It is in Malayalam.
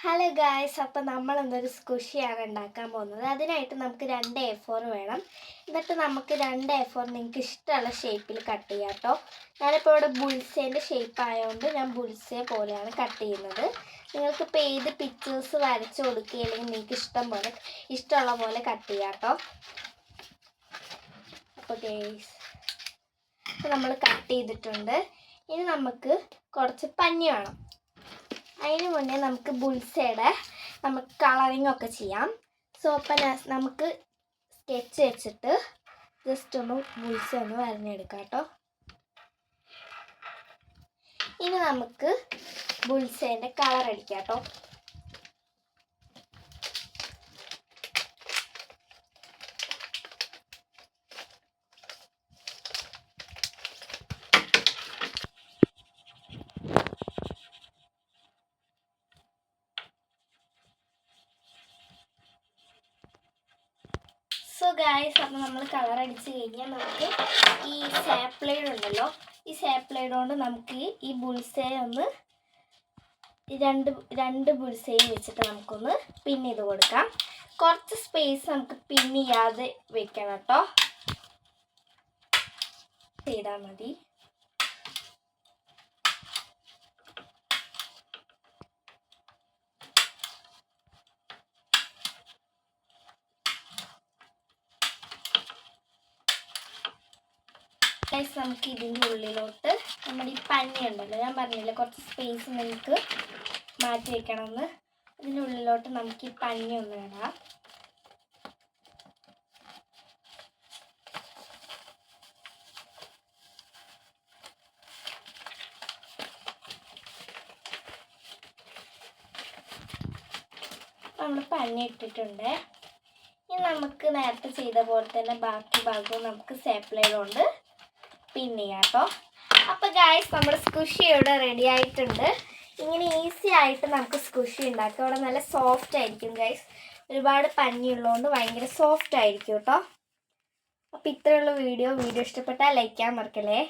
ഹലോ ഗായ്സ്, അപ്പോൾ നമ്മൾ എന്തൊരു സ്ക്വിഷിയാണ് ഉണ്ടാക്കാൻ പോകുന്നത്. അതിനായിട്ട് നമുക്ക് 2 A4 വേണം. എന്നിട്ട് നമുക്ക് 2 A4 നിങ്ങൾക്ക് ഇഷ്ടമുള്ള ഷേപ്പിൽ കട്ട് ചെയ്യാം കേട്ടോ. ഞാനിപ്പോൾ ഇവിടെ ബുൾസേൻ്റെ ഷേപ്പ് ആയതുകൊണ്ട് ഞാൻ ബുൾസേ പോലെയാണ് കട്ട് ചെയ്യുന്നത്. നിങ്ങൾക്കിപ്പോൾ ഏത് പിക്ചേഴ്സ് വരച്ച് കൊടുക്കുകയില്ലെങ്കിൽ നിങ്ങൾക്ക് ഇഷ്ടമുള്ള പോലെ കട്ട് ചെയ്യാം കേട്ടോ. അപ്പോൾ ഗൈസ്, നമ്മൾ കട്ട് ചെയ്തിട്ടുണ്ട്. ഇനി നമുക്ക് കുറച്ച് പഞ്ഞി വേണം. അതിന് മുന്നേ നമുക്ക് ബുൾസയുടെ നമുക്ക് കളറിങ് ഒക്കെ ചെയ്യാം. സോ അപ്പം നമുക്ക് സ്കെച്ച് വെച്ചിട്ട് ജസ്റ്റ് ഒന്ന് ബുൾസ ഒന്ന് വരഞ്ഞെടുക്കാം കേട്ടോ. ഇനി നമുക്ക് ബുൾസേൻ്റെ കളർ അടിക്കാം കേട്ടോ. സോ ഗായ്സ്, അപ്പോൾ നമ്മൾ കളർ അടിച്ച് കഴിഞ്ഞാൽ നമുക്ക് ഈ സാപ്ലൈഡ് ഉണ്ടല്ലോ, ഈ സാപ്ലൈഡ് കൊണ്ട് നമുക്ക് ഈ ബുൾസയെ ഒന്ന് രണ്ട് ബുൾസയും വെച്ചിട്ട് നമുക്കൊന്ന് പിൻ ചെയ്ത് കൊടുക്കാം. കുറച്ച് സ്പേസ് നമുക്ക് പിൻ ചെയ്യാതെ വെക്കണം കേട്ടോ. ചെയ്താൽ മതി. നമുക്ക് ഇതിൻ്റെ ഉള്ളിലോട്ട് നമ്മുടെ ഈ പഞ്ഞി ഉണ്ടല്ലോ, ഞാൻ പറഞ്ഞില്ലേ കുറച്ച് സ്പേസ് നമുക്ക് മാറ്റി വെക്കണമെന്ന്. ഇതിൻ്റെ ഉള്ളിലോട്ട് നമുക്ക് ഈ പഞ്ഞി ഒന്ന് ഇടാം. നമ്മൾ പഞ്ഞി ഇട്ടിട്ടുണ്ട്. ഇനി നമുക്ക് നേരത്തെ ചെയ്ത പോലെ തന്നെ ബാക്കി ഭാഗവും നമുക്ക് സാപ്ലൈഡ് കൊണ്ട് പിന്നെ കേട്ടോ. അപ്പോൾ ഗായ്സ്, നമ്മുടെ സ്ക്വിഷി ഇവിടെ റെഡി ആയിട്ടുണ്ട്. ഇങ്ങനെ ഈസി ആയിട്ട് നമുക്ക് സ്ക്വിഷി ഉണ്ടാക്കാം. ഇവിടെ നല്ല സോഫ്റ്റ് ആയിരിക്കും ഗായ്സ്. ഒരുപാട് പഞ്ഞിയുള്ളതുകൊണ്ട് ഭയങ്കര സോഫ്റ്റ് ആയിരിക്കും കേട്ടോ. അപ്പോൾ ഇത്രയുള്ള വീഡിയോ ഇഷ്ടപ്പെട്ടാൽ ലൈക്ക് ചെയ്യാൻ മറക്കല്ലേ.